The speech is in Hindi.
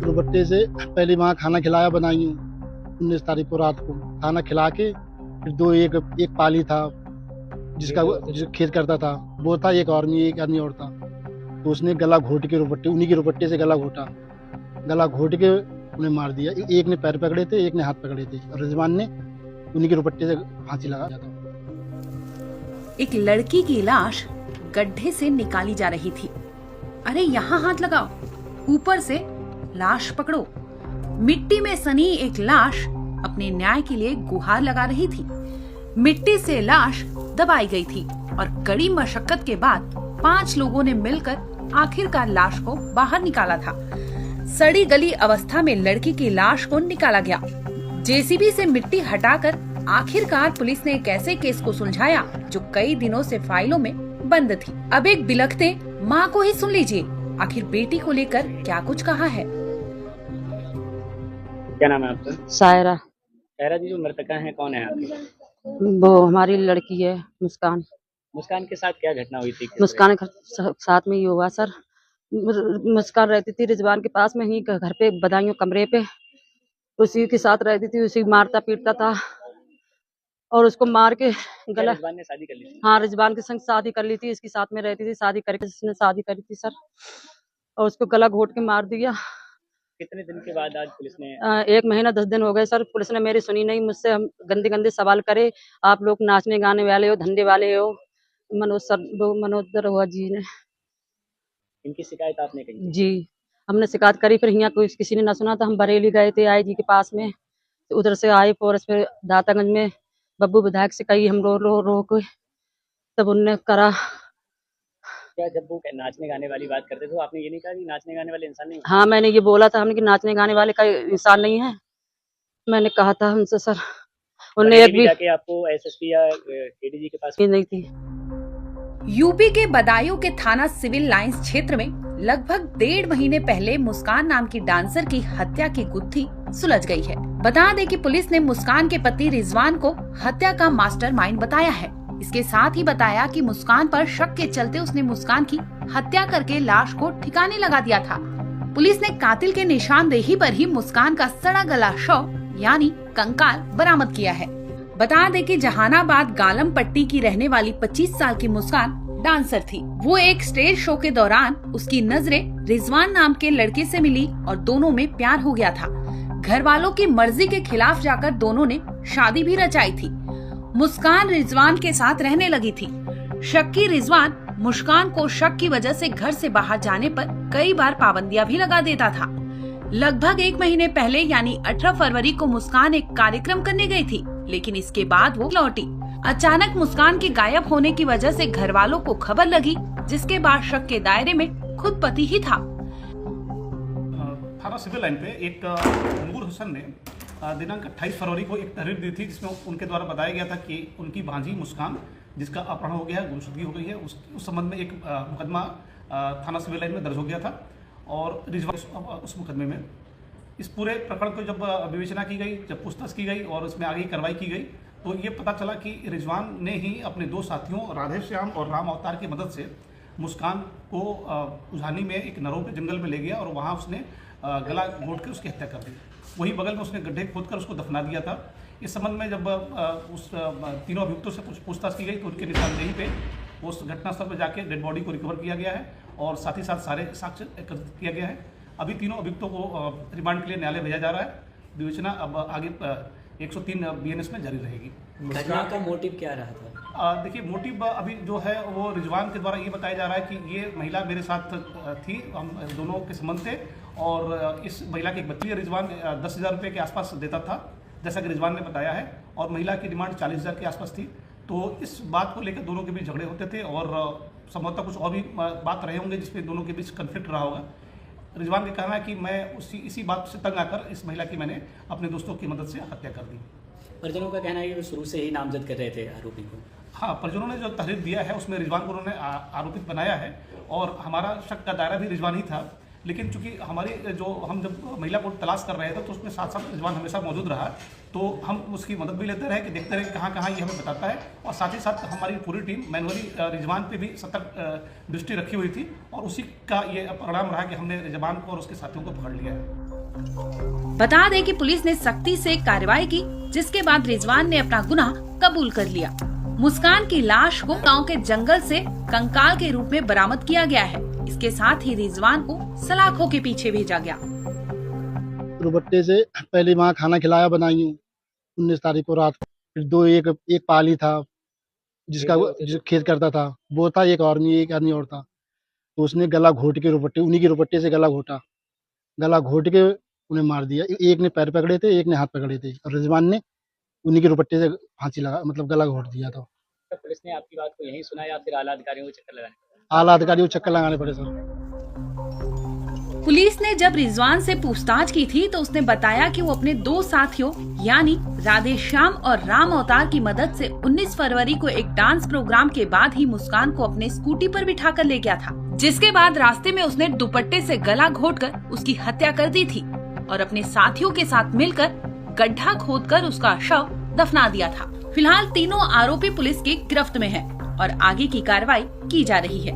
दुपट्टे से पहले वहाँ खाना खिलाया बनाई 19 तारीख को रात को खाना खिला के फिर एक पाली था जिसका खेत करता था वो था, एक आदमी और था। तो उसने गला घोट के उन्हीं के रुपट्टे से गला घोट के उन्हें मार दिया। एक ने पैर पकड़े थे, एक ने हाथ पकड़े थे और रिजवान ने उन्हीं के रुपट्टे से फांसी लगा दिया था। एक लड़की की लाश गड्ढे से निकाली जा रही थी। अरे यहाँ हाथ लगाओ, ऊपर से लाश पकड़ो। मिट्टी में सनी एक लाश अपने न्याय के लिए गुहार लगा रही थी। मिट्टी से लाश दबाई गई थी और कड़ी मशक्कत के बाद 5 लोगों ने मिलकर आखिरकार लाश को बाहर निकाला था। सड़ी गली अवस्था में लड़की की लाश को निकाला गया। जेसीबी से मिट्टी हटाकर आखिरकार पुलिस ने एक ऐसे केस को सुलझाया जो कई दिनों से फाइलों में बंद थी। अब एक बिलखते माँ को ही सुन लीजिए, आखिर बेटी को लेकर क्या कुछ कहा है। क्या नाम है आपका? सायरा। सायरा जी, जो मृतका है कौन है आपकी? वो हमारी लड़की है मुस्कान। मुस्कान के साथ क्या घटना हुई थी? मुस्कान के साथ में ये हुआ सर, मुस्कान रहती थी रिजवान के पास में ही घर पे बदायूं कमरे पे, उसी के साथ रहती थी, उसी मारता पीटता था और उसको मार के गला। रिजवान ने शादी कर ली थी? हाँ, रिजवान के संग शादी कर ली थी, इसके साथ में रहती थी, शादी करके इसने शादी करी थी सर, और उसको गला घोट के मार दिया। कितने दिन के बाद आज पुलिस ने? 1 महीना 10 दिन हो गए सर। पुलिस ने मेरी सुनी नहीं, मुझसे हम गंदे सवाल करे, आप लोग नाचने गाने वाले हो, धंधे वाले हो। मनोज हुआ जी ने इनकी शिकायत आपने की? जी, हमने शिकायत करी, फिर यहाँ कोई किसी ने ना सुना, तो हम बरेली गए थे आई जी के पास में, तो उधर से आए फॉरेस्ट पे दातागंज में बब्बू विधायक से कही, हम रो के तब उनने करा। क्या जब वो नाचने गाने वाली बात करते थे आपने ये नहीं कहा कि नाचने गाने वाले इंसान नहीं? हाँ, मैंने ये बोला था हमने कि नाचने गाने वाले का इंसान नहीं है, मैंने कहा था हमसे सर। उन्हें एक भी जाके आपको एसएसपी या एडीजी के पास नहीं थी। यूपी के बदायूं के थाना सिविल लाइंस क्षेत्र में लगभग 1.5 महीने पहले मुस्कान नाम की डांसर की हत्या की गुत्थी सुलझ गई है। बता दें कि पुलिस ने मुस्कान के पति रिजवान को हत्या का मास्टरमाइंड बताया है। इसके साथ ही बताया कि मुस्कान पर शक के चलते उसने मुस्कान की हत्या करके लाश को ठिकाने लगा दिया था। पुलिस ने कातिल के निशानदेही पर ही मुस्कान का सड़ा गला शव यानी कंकाल बरामद किया है। बता दें कि जहानाबाद गालम पट्टी की रहने वाली 25 साल की मुस्कान डांसर थी। वो एक स्टेज शो के दौरान उसकी नजरें रिजवान नाम के लड़के से मिली और दोनों में प्यार हो गया था। घर वालों की मर्जी के खिलाफ जाकर दोनों ने शादी भी रचाई थी। मुस्कान रिजवान के साथ रहने लगी थी। शक्की रिजवान मुस्कान को शक की वजह से घर से बाहर जाने पर कई बार पाबंदियां भी लगा देता था। लगभग 1 महीने पहले यानी 18 फरवरी को मुस्कान एक कार्यक्रम करने गई थी, लेकिन इसके बाद वो लौटी। अचानक मुस्कान के गायब होने की वजह से घर वालों को खबर लगी, जिसके बाद शक के दायरे में खुद पति ही था। थाना सिविल लाइन पे एक नूर हुसैन ने दिनांक 28 फरवरी को एक तहरीर दी थी, जिसमें उनके द्वारा बताया गया था कि उनकी भांजी मुस्कान, जिसका अपहरण हो गया है, गुमशुदगी हो गई है, उस संबंध में एक मुकदमा थाना सिविल लाइन में दर्ज हो गया था और रिजवान उस मुकदमे में। इस पूरे प्रकरण को जब विवेचना की गई, जब पूछताछ की गई और उसमें आगे कार्रवाई की गई, तो ये पता चला कि रिजवान ने ही अपने 2 साथियों राधे श्याम और राम अवतार की मदद से मुस्कान को उझानी में एक नरों के जंगल में ले गया और वहाँ उसने गला घोट कर उसकी हत्या कर दी। वहीं बगल में उसने गड्ढे खोदकर उसको दफना दिया था। इस संबंध में जब उस तीनों अभियुक्तों से पूछताछ की गई तो उनके निशानदेही पे उस घटनास्थल पर जाके डेड बॉडी को रिकवर किया गया है और साथ ही साथ सारे साक्ष्य एकत्रित किया गया है। अभी तीनों अभियुक्तों को रिमांड के लिए न्यायालय भेजा जा रहा है। विवेचना अब आगे 103 BNS में जारी रहेगी। घटना का मोटिव क्या रहा था? देखिए, मोटिव अभी जो है वो रिजवान के द्वारा ये बताया जा रहा है कि ये महिला मेरे साथ थी, हम दोनों के संबंध थे और इस महिला की एक बच्ची रिजवान 10,000 रुपये के आसपास देता था, जैसा कि रिजवान ने बताया है, और महिला की डिमांड 40,000 के आसपास थी। तो इस बात को लेकर दोनों के बीच झगड़े होते थे और संभवतः कुछ और भी बात रहे होंगे जिसमें दोनों के बीच कन्फ्लिक्ट रहा होगा। रिजवान का कहना है कि मैं इसी बात से तंग आकर इस महिला की मैंने अपने दोस्तों की मदद से हत्या कर दी। परिजनों का कहना है कि वो शुरू से ही नामजद कर रहे थे आरोपी को। हाँ, परिजनों ने जो तहरीर दिया है उसमें रिजवान को उन्होंने आरोपित बनाया है और हमारा शक का दायरा भी रिजवान ही था, लेकिन चूंकि हमारी जो हम जब महिला को तलाश कर रहे थे तो उसमें साथ साथ रिजवान हमेशा मौजूद रहा, तो हम उसकी मदद भी लेते रहे कि देखते रहे कहाँ कहाँ ये हमें बताता है। और साथ ही साथ हमारी पूरी टीम मैनुअली रिजवान पे भी सतर्क दृष्टि रखी हुई थी और उसी का ये परिणाम रहा कि हमने रिजवान को और उसके साथियों को पकड़ लिया है। बता दें कि पुलिस ने सख्ती से कार्रवाई की, जिसके बाद रिजवान ने अपना गुनाह कबूल कर लिया। मुस्कान की लाश को गांव के जंगल से कंकाल के रूप में बरामद किया गया है। इसके साथ ही रिजवान को सलाखों के पीछे भेजा गया। दुपट्टे से पहले वहाँ खाना खिलाया बनाई 19 तारीख को रात को। फिर एक पाली था जिसका खेत करता था, वो था एक आदमी और था। तो उसने गला घोट के उन्हीं के रुपट्टे से गला घोट के उन्हें मार दिया। एक ने पैर पकड़े थे, एक ने हाथ पकड़े थे और रिजवान ने उन्हीं के रुपट्टे से फांसी लगा, मतलब गला घोट दिया था। तो पुलिस ने आपकी बात को यही सुना या फिर आला अधिकारियों को चक्कर लगाने पड़े? आला अधिकारियों को चक्कर लगाने पड़े सर। पुलिस ने जब रिजवान से पूछताछ की थी तो उसने बताया कि वो अपने 2 साथियों यानी राधेश्याम और राम अवतार की मदद से 19 फरवरी को एक डांस प्रोग्राम के बाद ही मुस्कान को अपने स्कूटी पर बिठाकर ले गया था, जिसके बाद रास्ते में उसने दुपट्टे से गला घोटकर उसकी हत्या कर दी थी और अपने साथियों के साथ मिलकर गड्ढा खोदकर उसका शव दफना दिया था। फिलहाल तीनों आरोपी पुलिस की गिरफ्त में हैं और आगे की कार्रवाई की जा रही है।